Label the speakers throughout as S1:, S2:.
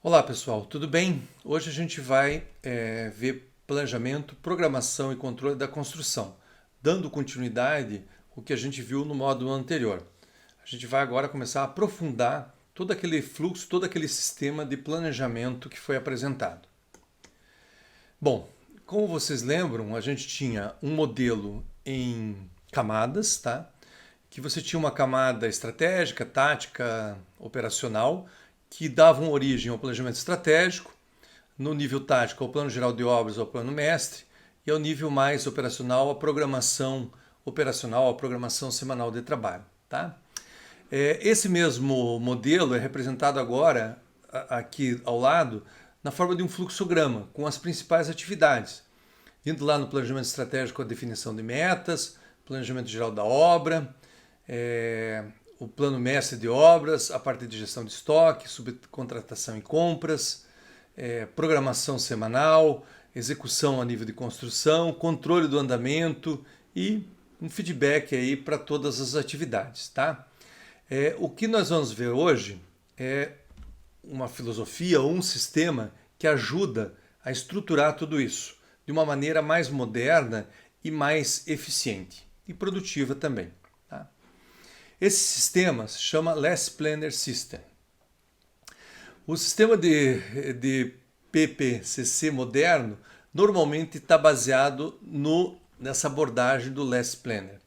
S1: Olá pessoal, tudo bem? Hoje a gente vai ver planejamento, programação e controle da construção, dando continuidade ao que a gente viu no módulo anterior. A gente vai agora começar a aprofundar todo aquele fluxo, todo aquele sistema de planejamento que foi apresentado. Bom, como vocês lembram, a gente tinha um modelo em camadas, tá? Que você tinha uma camada estratégica, tática, operacional, que davam origem ao planejamento estratégico, no nível tático ao plano geral de obras, ao plano mestre, e ao nível mais operacional, a programação operacional, a programação semanal de trabalho. Tá? Esse mesmo modelo é representado agora, aqui ao lado, na forma de um fluxograma, com as principais atividades. Indo lá no planejamento estratégico, a definição de metas, planejamento geral da obra, o plano mestre de obras, a parte de gestão de estoque, subcontratação e compras, programação semanal, execução a nível de construção, controle do andamento e um feedback aí para todas as atividades, tá? O que nós vamos ver hoje é uma filosofia ou um sistema que ajuda a estruturar tudo isso de uma maneira mais moderna e mais eficiente e produtiva também. Tá? Esse sistema se chama Less Planner System. O sistema de PPCC moderno normalmente está baseado nessa abordagem do Less Planner.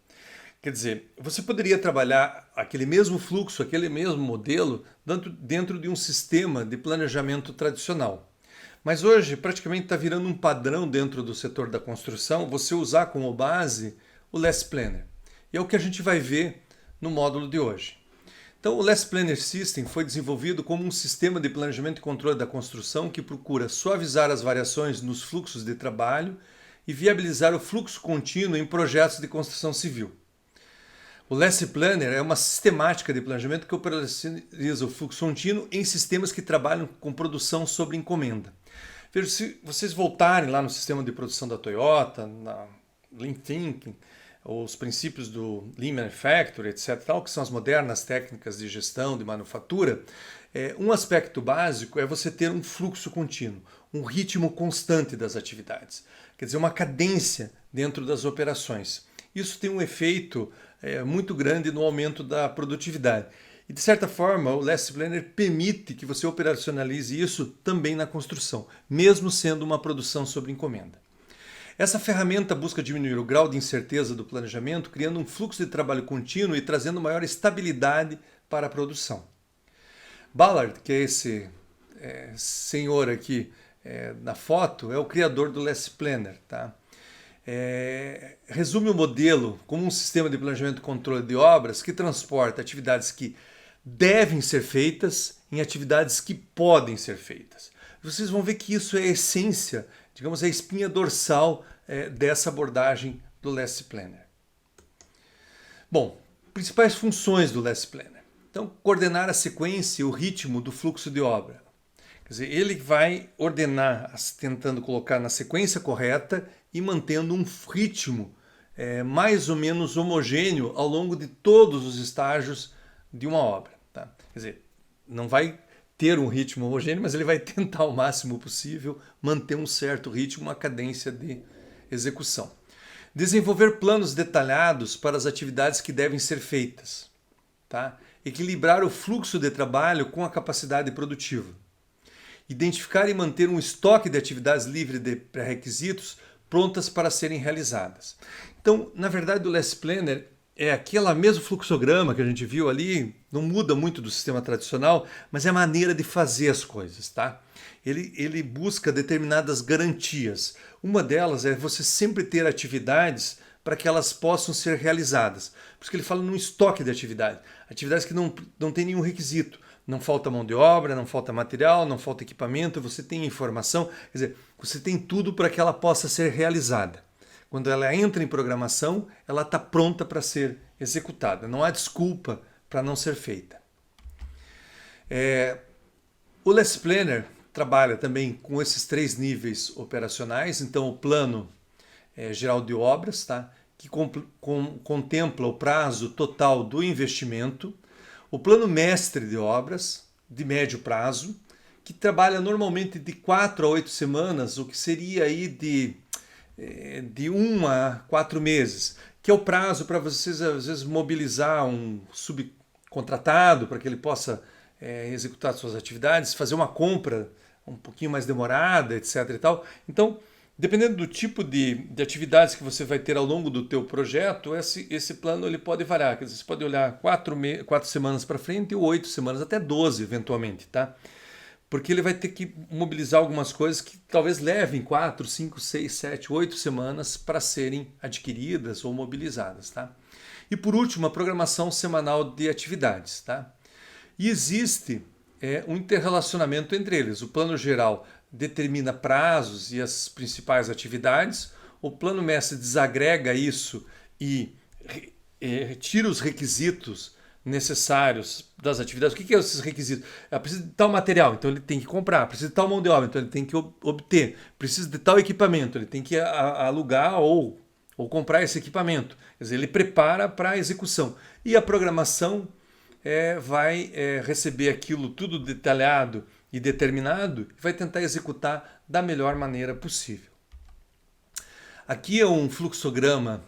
S1: Quer dizer, você poderia trabalhar aquele mesmo fluxo, aquele mesmo modelo dentro de um sistema de planejamento tradicional. Mas hoje praticamente está virando um padrão dentro do setor da construção você usar como base o Less Planner. E é o que a gente vai ver no módulo de hoje. Então, o Less Planner System foi desenvolvido como um sistema de planejamento e controle da construção que procura suavizar as variações nos fluxos de trabalho e viabilizar o fluxo contínuo em projetos de construção civil. O Less Planner é uma sistemática de planejamento que operacionaliza o fluxo contínuo em sistemas que trabalham com produção sob encomenda. Veja, se vocês voltarem lá no sistema de produção da Toyota, na Lean Thinking, os princípios do Lean Manufacturing, etc., tal, que são as modernas técnicas de gestão, de manufatura, um aspecto básico é você ter um fluxo contínuo, um ritmo constante das atividades. Quer dizer, uma cadência dentro das operações. Isso tem um efeito muito grande no aumento da produtividade. E, de certa forma, o Less Planner permite que você operacionalize isso também na construção, mesmo sendo uma produção sob encomenda. Essa ferramenta busca diminuir o grau de incerteza do planejamento, criando um fluxo de trabalho contínuo e trazendo maior estabilidade para a produção. Ballard, que é esse senhor aqui na foto, é o criador do Less Planner. Tá? Resume o modelo como um sistema de planejamento e controle de obras que transporta atividades que devem ser feitas em atividades que podem ser feitas. Vocês vão ver que isso é a essência, digamos, a espinha dorsal dessa abordagem do Less Planner. Bom, principais funções do Less Planner. Então, coordenar a sequência e o ritmo do fluxo de obra. Quer dizer, ele vai ordenar, tentando colocar na sequência correta e mantendo um ritmo mais ou menos homogêneo ao longo de todos os estágios de uma obra. Tá? Quer dizer, não vai ter um ritmo homogêneo, mas ele vai tentar o máximo possível manter um certo ritmo, uma cadência de execução. Desenvolver planos detalhados para as atividades que devem ser feitas. Tá? Equilibrar o fluxo de trabalho com a capacidade produtiva. Identificar e manter um estoque de atividades livre de pré-requisitos prontas para serem realizadas. Então, na verdade, o Less Planner é aquele mesmo fluxograma que a gente viu ali, não muda muito do sistema tradicional, mas é a maneira de fazer as coisas, tá? Ele busca determinadas garantias. Uma delas é você sempre ter atividades para que elas possam ser realizadas. Por isso que ele fala num estoque de atividades. Atividades que não tem nenhum requisito. Não falta mão de obra, não falta material, não falta equipamento, você tem informação, quer dizer, você tem tudo para que ela possa ser realizada. Quando ela entra em programação, ela está pronta para ser executada. Não há desculpa para não ser feita. O Less Planner trabalha também com esses 3 níveis operacionais. Então, o plano geral de obras, tá? Que contempla o prazo total do investimento. O plano mestre de obras, de médio prazo, que trabalha normalmente de 4 a 8 semanas, o que seria aí de 1 a 4 meses, que é o prazo para vocês, às vezes, mobilizar um subcontratado para que ele possa executar suas atividades, fazer uma compra um pouquinho mais demorada, etc. e tal. Então, dependendo do tipo de atividades que você vai ter ao longo do teu projeto, esse plano ele pode variar. Quer dizer, você pode olhar 4 semanas para frente ou 8 semanas, até 12 eventualmente, tá? Porque ele vai ter que mobilizar algumas coisas que talvez levem 4, 5, 6, 7, 8 semanas para serem adquiridas ou mobilizadas, tá? E por último, a programação semanal de atividades, tá? E existe um interrelacionamento entre eles. O plano geral determina prazos e as principais atividades, o plano mestre desagrega isso e retira os requisitos necessários das atividades. O que são esses requisitos? Precisa de tal material, então ele tem que comprar. Precisa de tal mão de obra, então ele tem que obter. Precisa de tal equipamento, ele tem que alugar ou comprar esse equipamento. Quer dizer, ele prepara para a execução. E a programação vai receber aquilo tudo detalhado e determinado e vai tentar executar da melhor maneira possível. Aqui é um fluxograma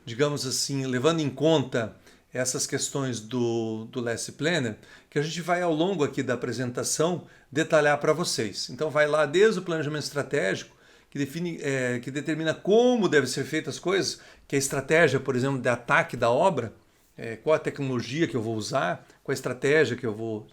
S1: digamos assim, levando em conta essas questões do Last Planner, que a gente vai ao longo aqui da apresentação detalhar para vocês. Então vai lá desde o planejamento estratégico, que determina como devem ser feitas as coisas, que é a estratégia, por exemplo, de ataque da obra, qual a tecnologia que eu vou usar, qual a estratégia que eu vou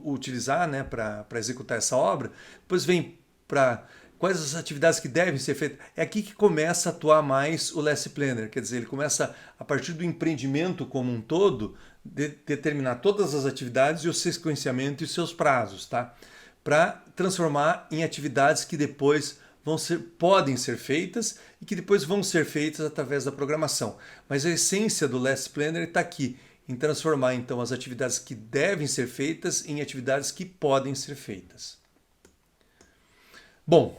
S1: utilizar, né, para executar essa obra. Depois vem para quais as atividades que devem ser feitas. É aqui que começa a atuar mais o Last Planner, quer dizer, ele começa a partir do empreendimento como um todo, determinar todas as atividades e o sequenciamento e os seus prazos, tá? Para transformar em atividades que depois podem ser feitas e que depois vão ser feitas através da programação. Mas a essência do Last Planner está aqui, em transformar então as atividades que devem ser feitas em atividades que podem ser feitas. Bom,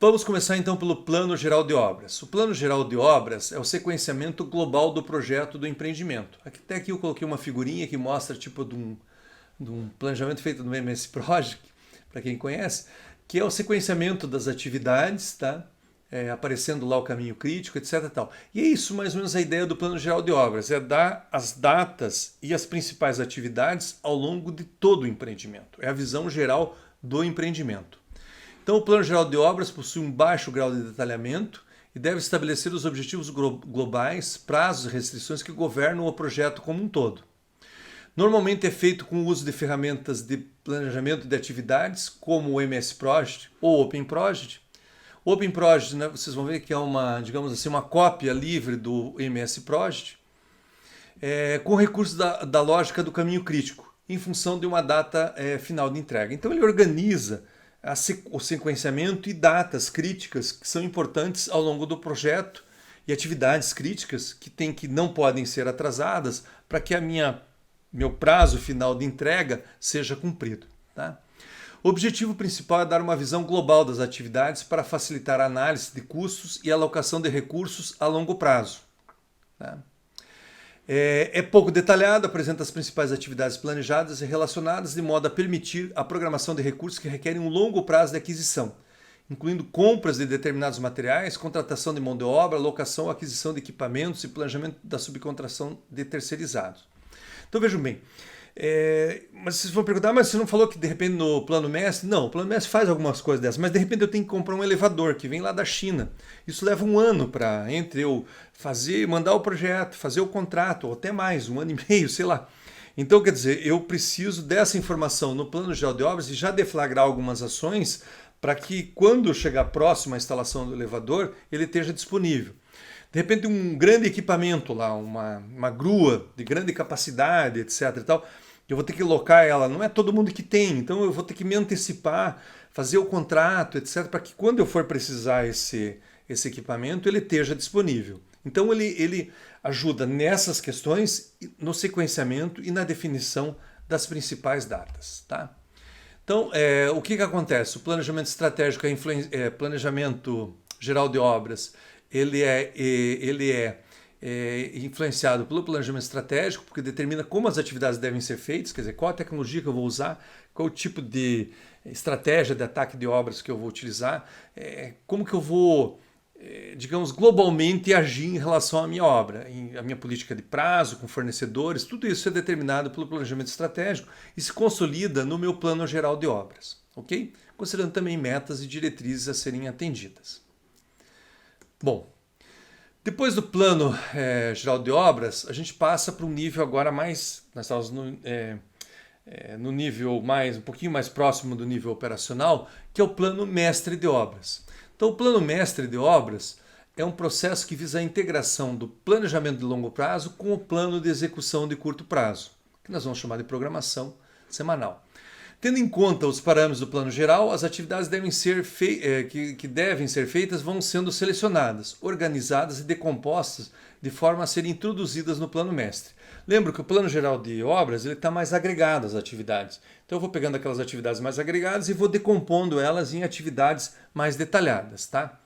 S1: vamos começar então pelo Plano Geral de Obras. O Plano Geral de Obras é o sequenciamento global do projeto do empreendimento. Até aqui eu coloquei uma figurinha que mostra tipo de um planejamento feito no MS Project, para quem conhece, que é o sequenciamento das atividades, tá? Aparecendo lá o caminho crítico, etc. Tal. E é isso mais ou menos a ideia do Plano Geral de Obras, é dar as datas e as principais atividades ao longo de todo o empreendimento. É a visão geral do empreendimento. Então, o Plano Geral de Obras possui um baixo grau de detalhamento e deve estabelecer os objetivos globais, prazos e restrições que governam o projeto como um todo. Normalmente é feito com o uso de ferramentas de planejamento de atividades, como o MS Project ou Open Project. O Open Project, né, vocês vão ver que é digamos assim, uma cópia livre do MS Project, com recursos da lógica do caminho crítico, em função de uma data final de entrega. Então ele organiza o sequenciamento e datas críticas que são importantes ao longo do projeto e atividades críticas que não podem ser atrasadas para que meu prazo final de entrega seja cumprido. Tá? O objetivo principal é dar uma visão global das atividades para facilitar a análise de custos e alocação de recursos a longo prazo. Tá? É pouco detalhado, apresenta as principais atividades planejadas e relacionadas de modo a permitir a programação de recursos que requerem um longo prazo de aquisição, incluindo compras de determinados materiais, contratação de mão de obra, alocação ou aquisição de equipamentos e planejamento da subcontração de terceirizados. Então vejam bem, mas vocês vão perguntar, mas você não falou que de repente no plano mestre? Não, o plano mestre faz algumas coisas dessas, mas de repente eu tenho que comprar um elevador que vem lá da China. Isso leva um ano para entre eu mandar o projeto, fazer o contrato, ou até mais, 1 ano e meio, sei lá. Então, quer dizer, eu preciso dessa informação no plano geral de obras e já deflagrar algumas ações para que quando chegar próximo à instalação do elevador, ele esteja disponível. De repente um grande equipamento lá, uma grua de grande capacidade, etc. e tal, eu vou ter que locar ela, não é todo mundo que tem, então eu vou ter que me antecipar, fazer o contrato, etc., para que quando eu for precisar esse equipamento, ele esteja disponível. Então ele ajuda nessas questões, no sequenciamento e na definição das principais datas. Tá? Então, o que acontece? O planejamento estratégico, planejamento geral de obras, ele é influenciado pelo planejamento estratégico, porque determina como as atividades devem ser feitas, quer dizer, qual a tecnologia que eu vou usar, qual o tipo de estratégia de ataque de obras que eu vou utilizar, como que eu vou, digamos, globalmente agir em relação à minha obra, a minha política de prazo, com fornecedores, tudo isso é determinado pelo planejamento estratégico e se consolida no meu plano geral de obras, ok? Considerando também metas e diretrizes a serem atendidas. Bom, depois do plano geral de obras, a gente passa para um nível agora mais, nós estamos no nível um pouquinho mais próximo do nível operacional, que é o plano mestre de obras. Então, o plano mestre de obras é um processo que visa a integração do planejamento de longo prazo com o plano de execução de curto prazo, que nós vamos chamar de programação semanal. Tendo em conta os parâmetros do plano geral, as atividades que devem ser feitas vão sendo selecionadas, organizadas e decompostas de forma a serem introduzidas no plano mestre. Lembro que o plano geral de obras está mais agregado às atividades. Então eu vou pegando aquelas atividades mais agregadas e vou decompondo elas em atividades mais detalhadas. Tá?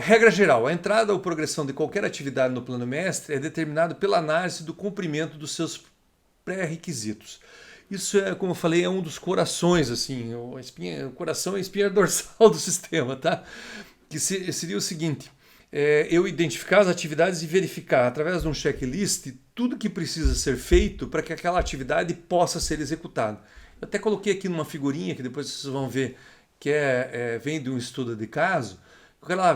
S1: Regra geral, a entrada ou progressão de qualquer atividade no plano mestre é determinado pela análise do cumprimento dos seus pré-requisitos. Isso como eu falei, é um dos corações, assim, o coração é a espinha dorsal do sistema, tá? Que seria o seguinte, eu identificar as atividades e verificar, através de um checklist, tudo que precisa ser feito para que aquela atividade possa ser executada. Eu até coloquei aqui numa figurinha, que depois vocês vão ver, que vem de um estudo de caso,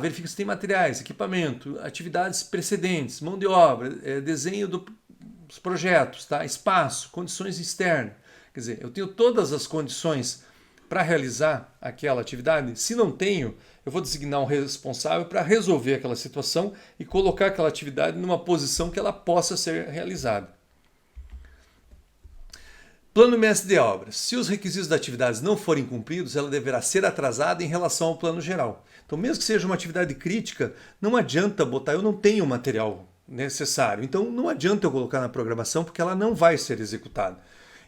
S1: verifica se tem materiais, equipamento, atividades precedentes, mão de obra, desenho dos projetos, tá? Espaço, condições externas. Quer dizer, eu tenho todas as condições para realizar aquela atividade. Se não tenho, eu vou designar um responsável para resolver aquela situação e colocar aquela atividade numa posição que ela possa ser realizada. Plano mestre de obras. Se os requisitos da atividade não forem cumpridos, ela deverá ser atrasada em relação ao plano geral. Então, mesmo que seja uma atividade crítica, não adianta botar, eu não tenho o material necessário. Então, não adianta eu colocar na programação porque ela não vai ser executada.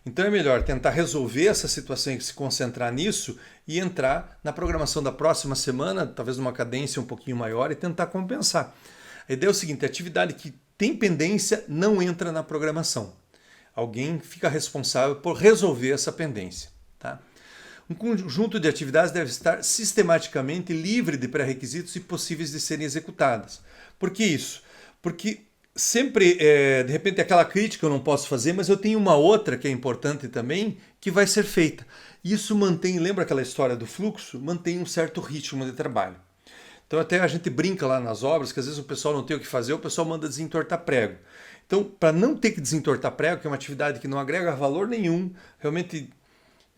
S1: Então é melhor tentar resolver essa situação e se concentrar nisso e entrar na programação da próxima semana, talvez numa cadência um pouquinho maior e tentar compensar. A ideia é o seguinte, a atividade que tem pendência não entra na programação. Alguém fica responsável por resolver essa pendência. Tá? Um conjunto de atividades deve estar sistematicamente livre de pré-requisitos e possíveis de serem executadas. Por que isso? Porque sempre, de repente, aquela crítica eu não posso fazer, mas eu tenho uma outra que é importante também, que vai ser feita. Isso mantém, lembra aquela história do fluxo? Mantém um certo ritmo de trabalho. Então até a gente brinca lá nas obras, que às vezes o pessoal não tem o que fazer, o pessoal manda desentortar prego. Então, para não ter que desentortar prego, que é uma atividade que não agrega valor nenhum, realmente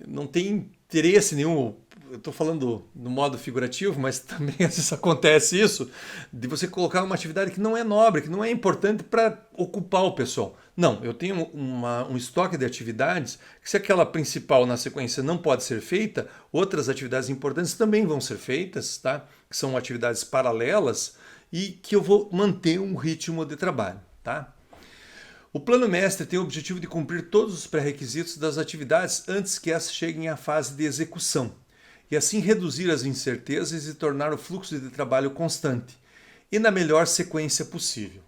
S1: não tem interesse nenhum, eu estou falando no modo figurativo, mas também às vezes acontece isso, de você colocar uma atividade que não é nobre, que não é importante para ocupar o pessoal. Não, eu tenho um estoque de atividades que se aquela principal na sequência não pode ser feita, outras atividades importantes também vão ser feitas, tá? Que são atividades paralelas e que eu vou manter um ritmo de trabalho. Tá? O plano mestre tem o objetivo de cumprir todos os pré-requisitos das atividades antes que essas cheguem à fase de execução, e assim reduzir as incertezas e tornar o fluxo de trabalho constante e na melhor sequência possível.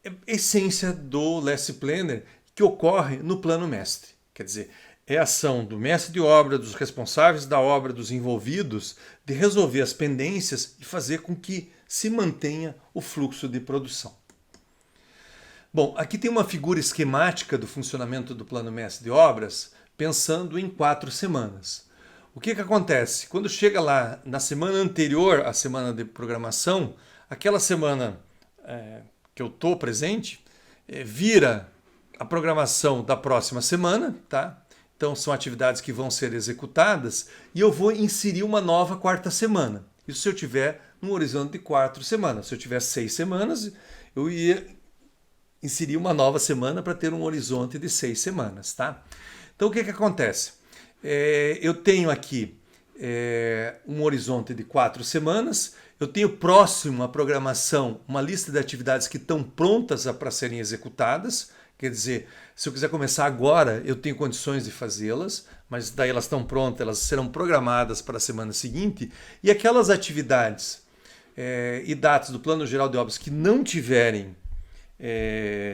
S1: É a essência do Last Planner que ocorre no plano mestre. Quer dizer, é a ação do mestre de obra, dos responsáveis da obra, dos envolvidos, de resolver as pendências e fazer com que se mantenha o fluxo de produção. Bom, aqui tem uma figura esquemática do funcionamento do plano mestre de obras, pensando em 4 semanas. O que acontece? Quando chega lá na semana anterior à semana de programação, aquela semana que eu estou presente, vira a programação da próxima semana, tá? Então são atividades que vão ser executadas e eu vou inserir uma nova 4ª semana. Isso se eu tiver num horizonte de 4 semanas. Se eu tiver 6 semanas, eu ia inserir uma nova semana para ter um horizonte de 6 semanas. Tá? Então o que acontece? Eu tenho aqui um horizonte de 4 semanas, eu tenho próximo à programação uma lista de atividades que estão prontas para serem executadas. Quer dizer, se eu quiser começar agora, eu tenho condições de fazê-las, mas daí elas estão prontas, elas serão programadas para a semana seguinte. E aquelas atividades e datas do Plano Geral de Obras que não tiverem,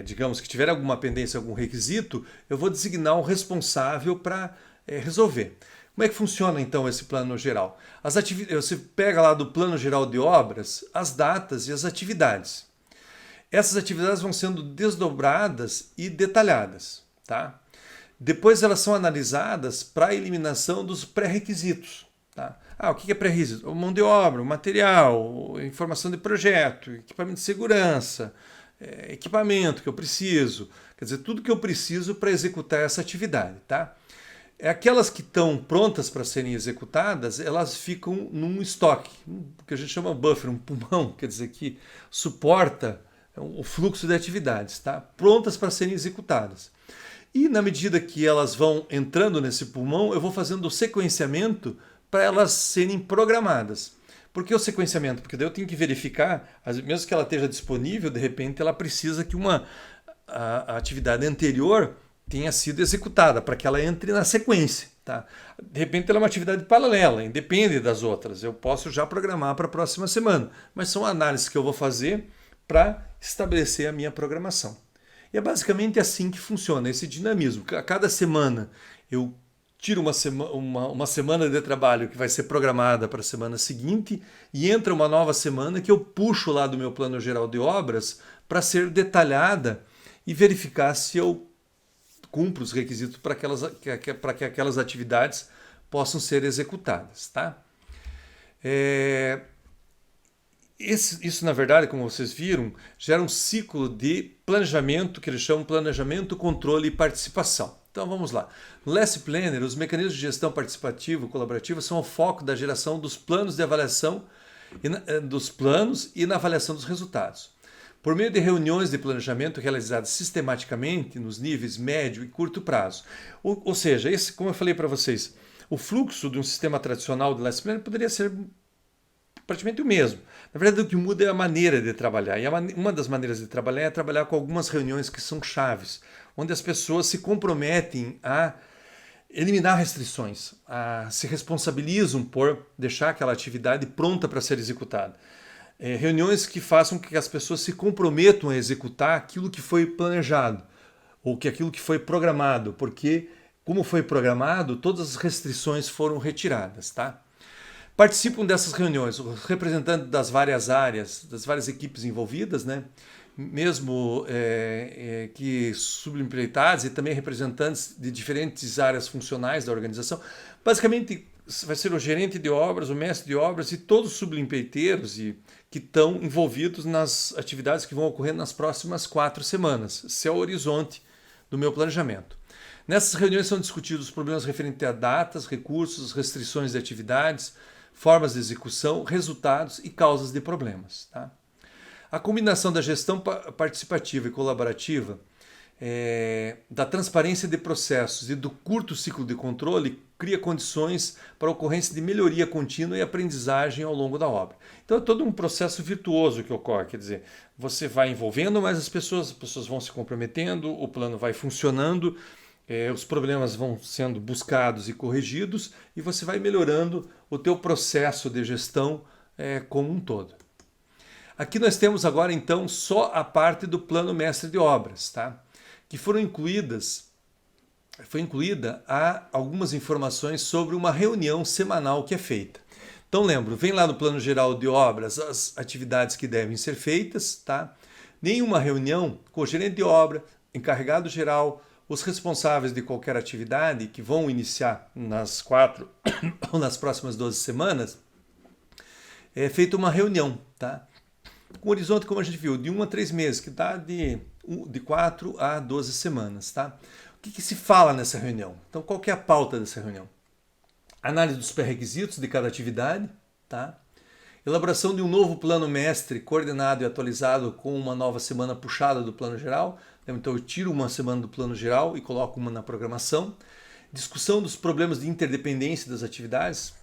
S1: digamos, que tiver alguma pendência, algum requisito, eu vou designar um responsável para resolver. Como é que funciona então esse plano geral? Você pega lá do Plano Geral de Obras as datas e as atividades. Essas atividades vão sendo desdobradas e detalhadas, tá? Depois elas são analisadas para a eliminação dos pré-requisitos. Tá? O que é pré-requisito? Mão de obra, material, informação de projeto, equipamento de segurança, equipamento que eu preciso. Quer dizer, tudo que eu preciso para executar essa atividade. Tá? Aquelas que estão prontas para serem executadas, elas ficam num estoque, que a gente chama buffer, um pulmão, quer dizer, que suporta o fluxo de atividades, tá? Prontas para serem executadas. E na medida que elas vão entrando nesse pulmão, eu vou fazendo o sequenciamento para elas serem programadas. Por que o sequenciamento? Porque daí eu tenho que verificar, mesmo que ela esteja disponível, de repente ela precisa que a atividade anterior tenha sido executada, para que ela entre na sequência. Tá? De repente ela é uma atividade paralela, independe das outras. Eu posso já programar para a próxima semana, mas são análises que eu vou fazer para estabelecer a minha programação. E é basicamente assim que funciona esse dinamismo. A cada semana eu tiro uma semana de trabalho que vai ser programada para a semana seguinte e entra uma nova semana que eu puxo lá do meu plano geral de obras para ser detalhada e verificar se eu cumpro os requisitos para que aquelas atividades possam ser executadas. Tá? Isso, na verdade, como vocês viram, gera um ciclo de planejamento que eles chamam planejamento, controle e participação. Então vamos lá. No Last Planner, os mecanismos de gestão participativa e colaborativa são o foco da geração dos planos de avaliação dos planos e na avaliação dos resultados. Por meio de reuniões de planejamento realizadas sistematicamente nos níveis médio e curto prazo. Ou seja, como eu falei para vocês, o fluxo de um sistema tradicional de Last Planner poderia ser praticamente o mesmo. Na verdade, o que muda é a maneira de trabalhar. E uma das maneiras de trabalhar é trabalhar com algumas reuniões que são chaves, onde as pessoas se comprometem a eliminar restrições, se responsabilizam por deixar aquela atividade pronta para ser executada. Reuniões que façam que as pessoas se comprometam a executar aquilo que foi planejado, ou aquilo que foi programado, porque, como foi programado, todas as restrições foram retiradas. Tá? Participam dessas reuniões os representantes das várias áreas, das várias equipes envolvidas, né? Mesmo que subimplementados, e também representantes de diferentes áreas funcionais da organização. Basicamente, vai ser o gerente de obras, o mestre de obras e todos os sublimpleiteiros que estão envolvidos nas atividades que vão ocorrer nas próximas 4 semanas. Esse é o horizonte do meu planejamento. Nessas reuniões são discutidos os problemas referentes a datas, recursos, restrições de atividades, formas de execução, resultados e causas de problemas. Tá? A combinação da gestão participativa e colaborativa, da transparência de processos e do curto ciclo de controle cria condições para a ocorrência de melhoria contínua e aprendizagem ao longo da obra. Então é todo um processo virtuoso que ocorre, quer dizer, você vai envolvendo mais as pessoas vão se comprometendo, o plano vai funcionando, os problemas vão sendo buscados e corrigidos e você vai melhorando o teu processo de gestão como um todo. Aqui nós temos agora então só a parte do plano mestre de obras, tá? Que foi incluída algumas informações sobre uma reunião semanal que é feita. Então lembro, vem lá no plano geral de obras as atividades que devem ser feitas, tá? Nenhuma reunião com o gerente de obra, encarregado geral, os responsáveis de qualquer atividade que vão iniciar nas 4 ou nas próximas 12 semanas, é feita uma reunião, tá? Com horizonte, como a gente viu, de 1 a 3 meses, que dá de 4 a 12 semanas. Tá? O que se fala nessa reunião? Então, qual que é a pauta dessa reunião? Análise dos pré-requisitos de cada atividade, tá? Elaboração de um novo plano mestre coordenado e atualizado com uma nova semana puxada do plano geral. Então, eu tiro uma semana do plano geral e coloco uma na programação. Discussão dos problemas de interdependência das atividades,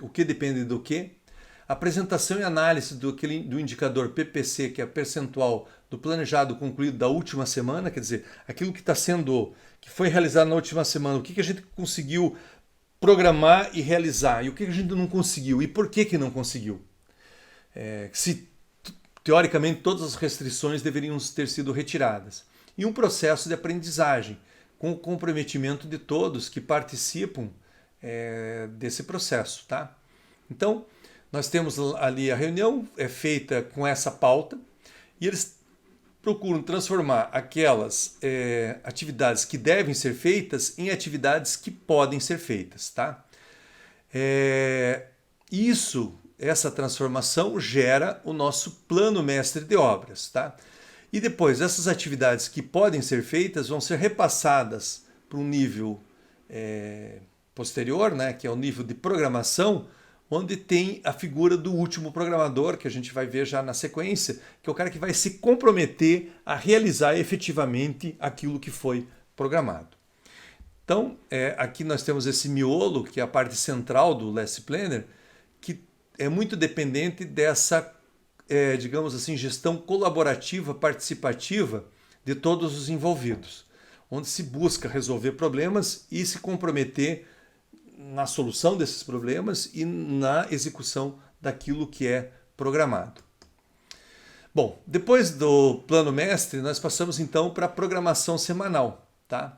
S1: o que depende do que. Apresentação e análise do indicador PPC, que é percentual do planejado concluído da última semana, quer dizer, aquilo que foi realizado na última semana, o que a gente conseguiu programar e realizar, e o que a gente não conseguiu, e por que não conseguiu. se teoricamente todas as restrições deveriam ter sido retiradas. E um processo de aprendizagem, com o comprometimento de todos que participam desse processo. Tá? Então, nós temos ali a reunião feita com essa pauta e eles procuram transformar aquelas atividades que devem ser feitas em atividades que podem ser feitas. Tá? Essa transformação gera o nosso plano mestre de obras. Tá? E depois, essas atividades que podem ser feitas vão ser repassadas para um nível posterior, né, que é o nível de programação, onde tem a figura do último programador, que a gente vai ver já na sequência, que é o cara que vai se comprometer a realizar efetivamente aquilo que foi programado. Então, aqui nós temos esse miolo, que é a parte central do Last Planner, que é muito dependente dessa digamos assim, gestão colaborativa, participativa de todos os envolvidos, onde se busca resolver problemas e se comprometer na solução desses problemas e na execução daquilo que é programado. Bom, depois do plano mestre, nós passamos então para a programação semanal. Tá?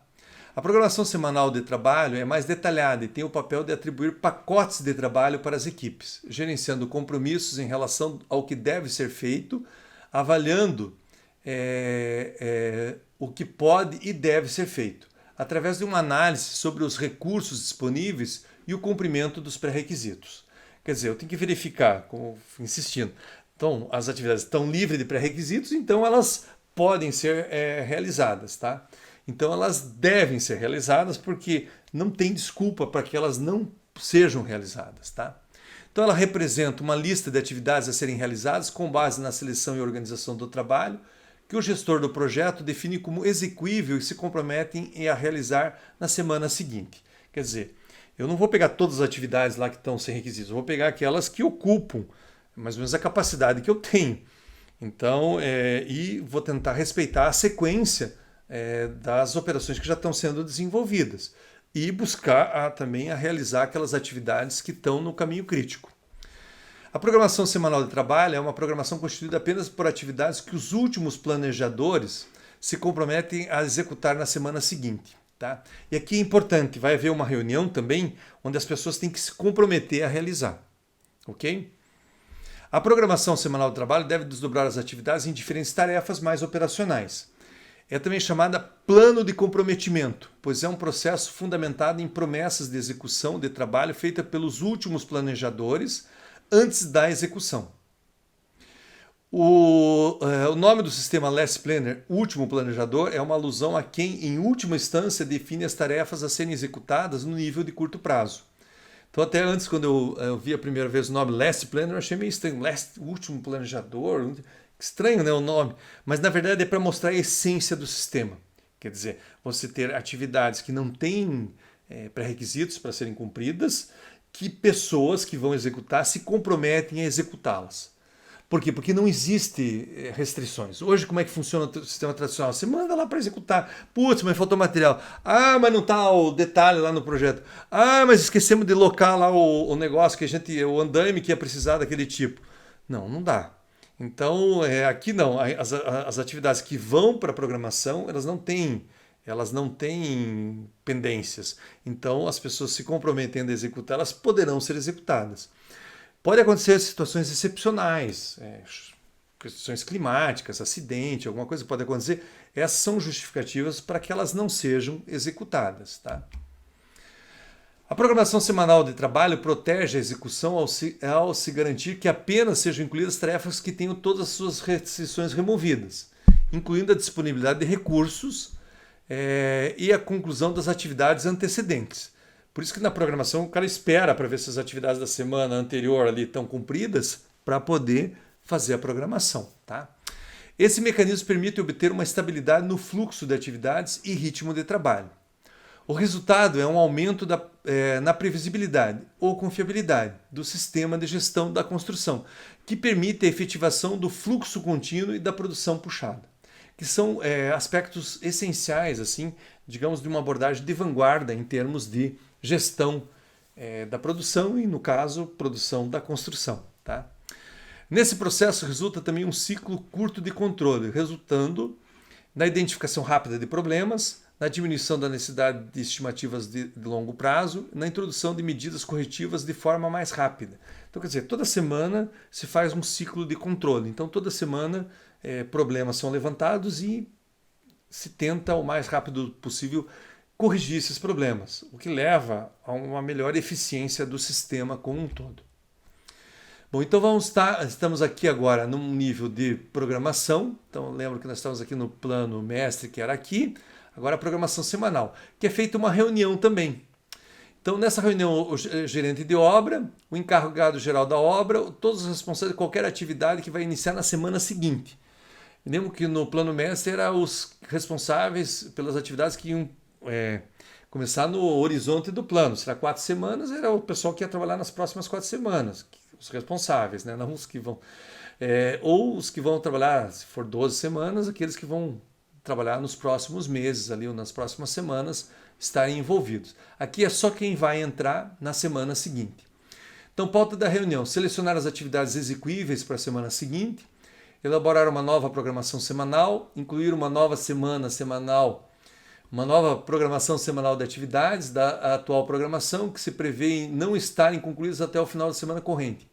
S1: A programação semanal de trabalho é mais detalhada e tem o papel de atribuir pacotes de trabalho para as equipes, gerenciando compromissos em relação ao que deve ser feito, avaliando o que pode e deve ser feito, através de uma análise sobre os recursos disponíveis e o cumprimento dos pré-requisitos. Quer dizer, eu tenho que verificar, como insistindo, então as atividades estão livres de pré-requisitos, então elas podem ser realizadas, tá? Então elas devem ser realizadas porque não tem desculpa para que elas não sejam realizadas. Tá? Então ela representa uma lista de atividades a serem realizadas com base na seleção e organização do trabalho, que o gestor do projeto define como execuível e se comprometem a realizar na semana seguinte. Quer dizer, eu não vou pegar todas as atividades lá que estão sem requisitos, eu vou pegar aquelas que ocupam mais ou menos a capacidade que eu tenho. Então, e vou tentar respeitar a sequência das operações que já estão sendo desenvolvidas e buscar também a realizar aquelas atividades que estão no caminho crítico. A programação semanal de trabalho é uma programação constituída apenas por atividades que os últimos planejadores se comprometem a executar na semana seguinte. Tá? E aqui é importante, vai haver uma reunião também onde as pessoas têm que se comprometer a realizar. Ok? A programação semanal de trabalho deve desdobrar as atividades em diferentes tarefas mais operacionais. É também chamada plano de comprometimento, pois é um processo fundamentado em promessas de execução de trabalho feita pelos últimos planejadores antes da execução. O nome do sistema Last Planner, último planejador, é uma alusão a quem, em última instância, define as tarefas a serem executadas no nível de curto prazo. Então, até antes, quando eu vi a primeira vez o nome Last Planner, eu achei meio estranho. Último planejador... Estranho, né, o nome, mas na verdade é para mostrar a essência do sistema. Quer dizer, você ter atividades que não têm pré-requisitos para serem cumpridas, que pessoas que vão executar se comprometem a executá-las. Por quê? Porque não existe restrições. Hoje, como é que funciona o sistema tradicional? Você manda lá para executar. Putz, mas faltou material. Ah, mas não está o detalhe lá no projeto. Ah, mas esquecemos de locar lá o negócio, o andaime que ia precisar daquele tipo. Não dá. Então, aqui não, as atividades que vão para a programação, elas não têm pendências. Então, as pessoas se comprometendo a executar, elas poderão ser executadas. Pode acontecer situações excepcionais, questões climáticas, acidente, alguma coisa pode acontecer. Essas são justificativas para que elas não sejam executadas. Tá? A programação semanal de trabalho protege a execução ao se garantir que apenas sejam incluídas tarefas que tenham todas as suas restrições removidas, incluindo a disponibilidade de recursos e a conclusão das atividades antecedentes. Por isso que na programação o cara espera para ver se as atividades da semana anterior ali estão cumpridas para poder fazer a programação. Tá? Esse mecanismo permite obter uma estabilidade no fluxo de atividades e ritmo de trabalho. O resultado é um aumento na previsibilidade ou confiabilidade do sistema de gestão da construção, que permite a efetivação do fluxo contínuo e da produção puxada, que são aspectos essenciais, assim, digamos, de uma abordagem de vanguarda em termos de gestão da produção e, no caso, produção da construção. Tá? Nesse processo resulta também um ciclo curto de controle, resultando na identificação rápida de problemas, na diminuição da necessidade de estimativas de longo prazo, na introdução de medidas corretivas de forma mais rápida. Então, quer dizer, toda semana se faz um ciclo de controle. Então, toda semana problemas são levantados e se tenta o mais rápido possível corrigir esses problemas, o que leva a uma melhor eficiência do sistema como um todo. Bom, então estamos aqui agora num nível de programação. Então, lembro que nós estamos aqui no plano mestre, que era aqui. Agora a programação semanal, que é feita uma reunião também. Então, nessa reunião, o gerente de obra, o encarregado geral da obra, todos os responsáveis de qualquer atividade que vai iniciar na semana seguinte. Lembro que no plano mestre eram os responsáveis pelas atividades que iam começar no horizonte do plano. Será 4 semanas, era o pessoal que ia trabalhar nas próximas 4 semanas. Os responsáveis, né? Não os que vão. Ou os que vão trabalhar, se for 12 semanas, aqueles que vão trabalhar nos próximos meses, ali, ou nas próximas semanas, estarem envolvidos. Aqui é só quem vai entrar na semana seguinte. Então, pauta da reunião: selecionar as atividades execuíveis para a semana seguinte, elaborar uma nova programação semanal, incluir uma nova programação semanal de atividades da atual programação, que se prevê em não estarem concluídas até o final da semana corrente.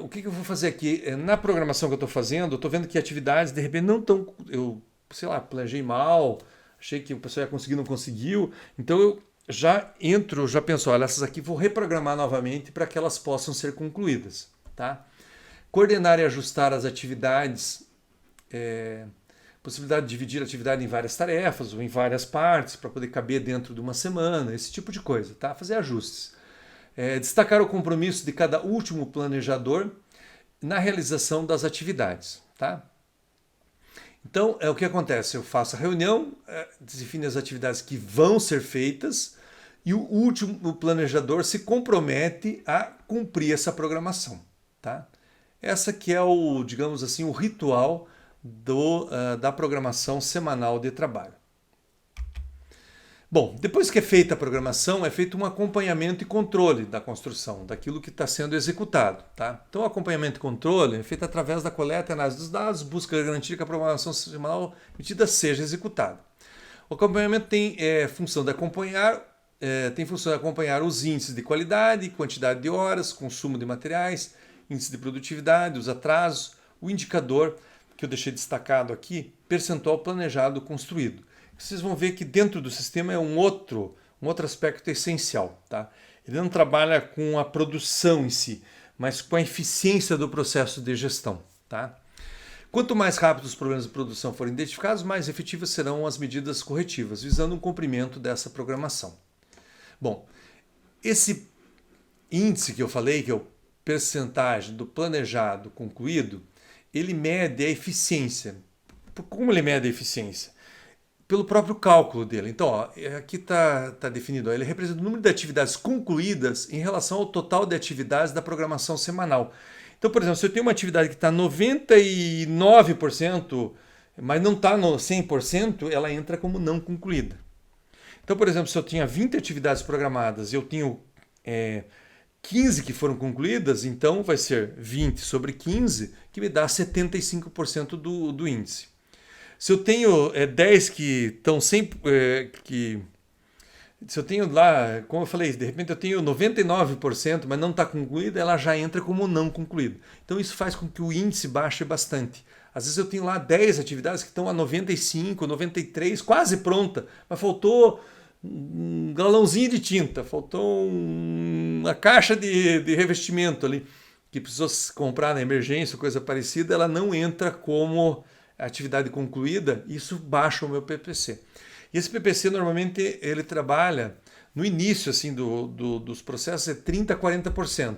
S1: O que eu vou fazer aqui? Na programação que eu estou fazendo, eu estou vendo que atividades, de repente, não estão... Eu, planejei mal, achei que o pessoal ia conseguir, não conseguiu. Então, eu já penso, olha, essas aqui vou reprogramar novamente para que elas possam ser concluídas. Tá? Coordenar e ajustar as atividades... possibilidade de dividir a atividade em várias tarefas ou em várias partes para poder caber dentro de uma semana, esse tipo de coisa, tá? Fazer ajustes. Destacar o compromisso de cada último planejador na realização das atividades, tá? Então, o que acontece? Eu faço a reunião, define as atividades que vão ser feitas e o último planejador se compromete a cumprir essa programação, tá? Essa que é o, digamos assim, o ritual da programação semanal de trabalho. Bom, depois que é feita a programação, é feito um acompanhamento e controle da construção, daquilo que está sendo executado. Tá? Então, o acompanhamento e controle é feito através da coleta e análise dos dados, busca garantir que a programação semanal emitida seja executada. O acompanhamento tem função de acompanhar os índices de qualidade, quantidade de horas, consumo de materiais, índice de produtividade, os atrasos, o indicador que eu deixei destacado aqui, percentual planejado construído. Vocês vão ver que dentro do sistema é um outro aspecto essencial. Tá? Ele não trabalha com a produção em si, mas com a eficiência do processo de gestão. Tá? Quanto mais rápido os problemas de produção forem identificados, mais efetivas serão as medidas corretivas, visando o cumprimento dessa programação. Bom, esse índice que eu falei, que é o percentagem do planejado concluído, ele mede a eficiência. Como ele mede a eficiência? Pelo próprio cálculo dele. Então, aqui está definido, ele representa o número de atividades concluídas em relação ao total de atividades da programação semanal. Então, por exemplo, se eu tenho uma atividade que está 99%, mas não está no 100%, ela entra como não concluída. Então, por exemplo, se eu tinha 20 atividades programadas e eu tenho 15 que foram concluídas, então vai ser 20 sobre 15, que me dá 75% do índice. Se eu tenho 10 que estão sempre... se eu tenho lá, como eu falei, de repente eu tenho 99%, mas não está concluída, ela já entra como não concluída. Então isso faz com que o índice baixe bastante. Às vezes eu tenho lá 10 atividades que estão a 95, 93, quase pronta, mas faltou um galãozinho de tinta, faltou uma caixa de revestimento ali, que precisou se comprar na emergência, coisa parecida, ela não entra como atividade concluída, isso baixa o meu PPC. E esse PPC normalmente ele trabalha no início assim, dos processos é 30% a 40%.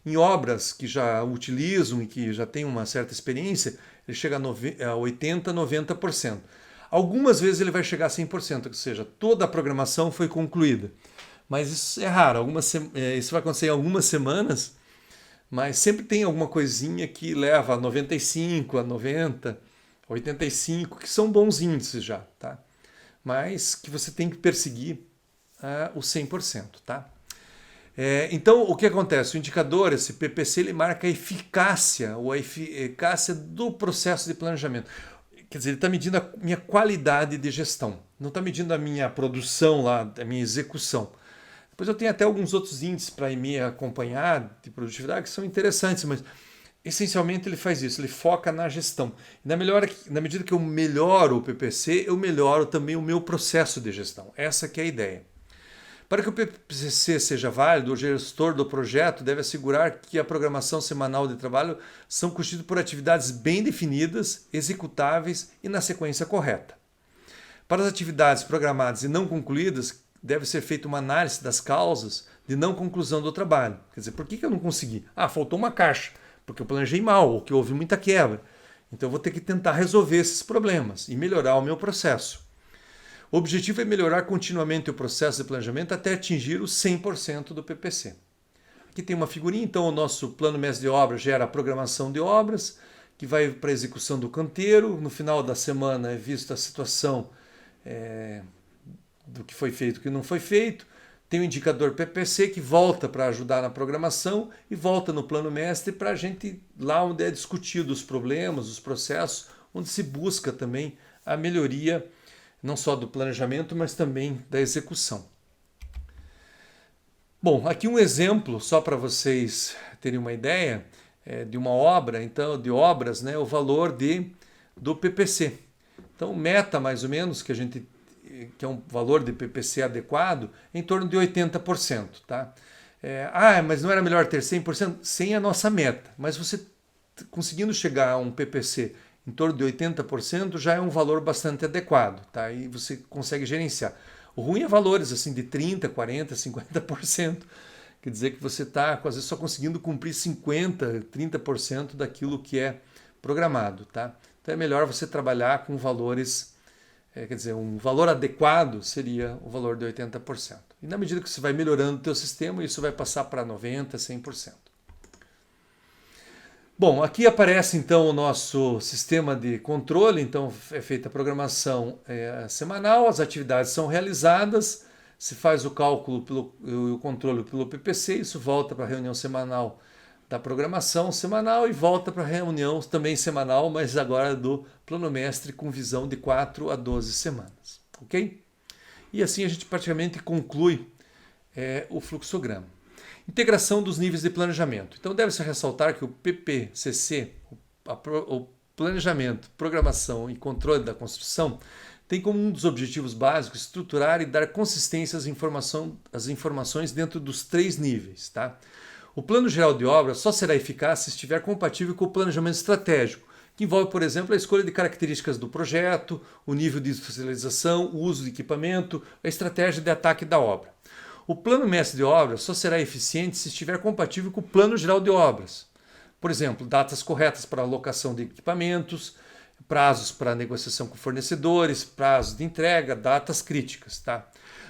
S1: Em obras que já utilizam e que já têm uma certa experiência, ele chega a 80%, 90%. Algumas vezes ele vai chegar a 100%, ou seja, toda a programação foi concluída. Mas isso é raro, isso vai acontecer em algumas semanas, mas sempre tem alguma coisinha que leva a 95%, a 90%, 85%, que são bons índices já, tá? Mas que você tem que perseguir o 100%, tá? Então, o que acontece? O indicador, esse PPC, ele marca a eficácia, ou a eficácia do processo de planejamento. Quer dizer, ele está medindo a minha qualidade de gestão, não está medindo a minha produção lá, a minha execução. Depois eu tenho até alguns outros índices para me acompanhar de produtividade que são interessantes, mas essencialmente ele faz isso, ele foca na gestão. E na medida que eu melhoro o PPC, eu melhoro também o meu processo de gestão. Essa que é a ideia. Para que o PPC seja válido, o gestor do projeto deve assegurar que a programação semanal de trabalho são constituídas por atividades bem definidas, executáveis e na sequência correta. Para as atividades programadas e não concluídas, deve ser feita uma análise das causas de não conclusão do trabalho. Quer dizer, por que eu não consegui? Faltou uma caixa, porque eu planejei mal, ou que houve muita quebra. Então eu vou ter que tentar resolver esses problemas e melhorar o meu processo. O objetivo é melhorar continuamente o processo de planejamento até atingir o 100% do PPC. Aqui tem uma figurinha, então o nosso plano mestre de obras gera a programação de obras, que vai para a execução do canteiro. No final da semana é vista a situação do que foi feito e o que não foi feito. Tem o indicador PPC que volta para ajudar na programação e volta no plano mestre para a gente, lá onde é discutido os problemas, os processos, onde se busca também a melhoria não só do planejamento, mas também da execução. Bom, aqui um exemplo, só para vocês terem uma ideia, de uma obra, então, de obras, né, o valor do PPC. Então, meta, mais ou menos, que é um valor de PPC adequado, em torno de 80%. Tá? Mas não era melhor ter 100%? 100% é a nossa meta, mas você conseguindo chegar a um PPC em torno de 80% já é um valor bastante adequado, tá? E você consegue gerenciar. O ruim é valores assim de 30%, 40%, 50%. Quer dizer que você está, às vezes, só conseguindo cumprir 50%, 30% daquilo que é programado, tá? Então é melhor você trabalhar com valores, quer dizer, um valor adequado seria o valor de 80%. E na medida que você vai melhorando o teu sistema, isso vai passar para 90%, 100%. Bom, aqui aparece então o nosso sistema de controle, então é feita a programação semanal, as atividades são realizadas, se faz o cálculo e o controle pelo PPC, isso volta para a reunião semanal da programação semanal e volta para a reunião também semanal, mas agora do plano mestre com visão de 4 a 12 semanas, ok? E assim a gente praticamente conclui o fluxograma. Integração dos níveis de planejamento. Então deve-se ressaltar que o PPCC, o planejamento, programação e controle da construção, tem como um dos objetivos básicos estruturar e dar consistência às informações dentro dos 3 níveis. Tá? O plano geral de obra só será eficaz se estiver compatível com o planejamento estratégico, que envolve, por exemplo, a escolha de características do projeto, o nível de industrialização, o uso de equipamento, a estratégia de ataque da obra. O plano mestre de obras só será eficiente se estiver compatível com o plano geral de obras. Por exemplo, datas corretas para alocação de equipamentos, prazos para negociação com fornecedores, prazos de entrega, datas críticas. Tá?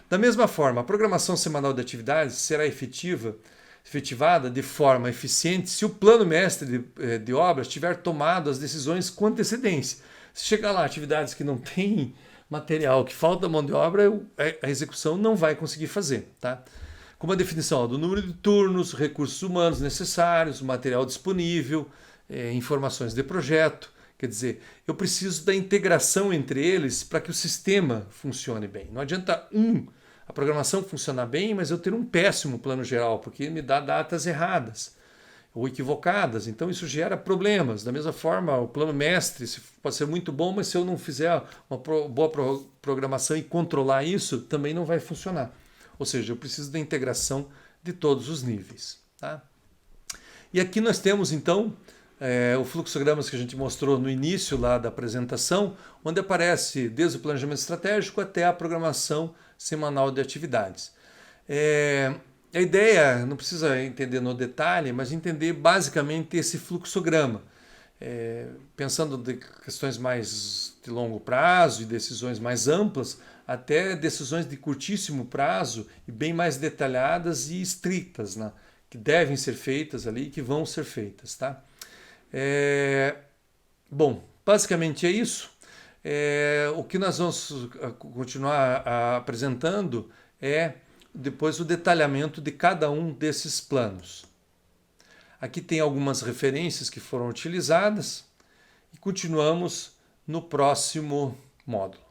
S1: Da mesma forma, a programação semanal de atividades será efetivada de forma eficiente se o plano mestre de obras tiver tomado as decisões com antecedência. Se chegar lá atividades que não têm material, que falta mão de obra, a execução não vai conseguir fazer. Tá? Como a definição do número de turnos, recursos humanos necessários, material disponível, informações de projeto. Quer dizer, eu preciso da integração entre eles para que o sistema funcione bem. Não adianta a programação funcionar bem, mas eu ter um péssimo plano geral, porque me dá datas erradas ou equivocadas, então isso gera problemas. Da mesma forma, o plano mestre pode ser muito bom, mas se eu não fizer uma boa programação e controlar isso, também não vai funcionar. Ou seja, eu preciso da integração de todos os níveis. Tá? E aqui nós temos, então, o fluxogramas que a gente mostrou no início lá da apresentação, onde aparece desde o planejamento estratégico até a programação semanal de atividades. A ideia, não precisa entender no detalhe, mas entender basicamente esse fluxograma. Pensando de questões mais de longo prazo e decisões mais amplas, até decisões de curtíssimo prazo e bem mais detalhadas e estritas, né? Que devem ser feitas ali e que vão ser feitas. Tá? Bom, basicamente é isso. O que nós vamos continuar apresentando é depois o detalhamento de cada um desses planos. Aqui tem algumas referências que foram utilizadas e continuamos no próximo módulo.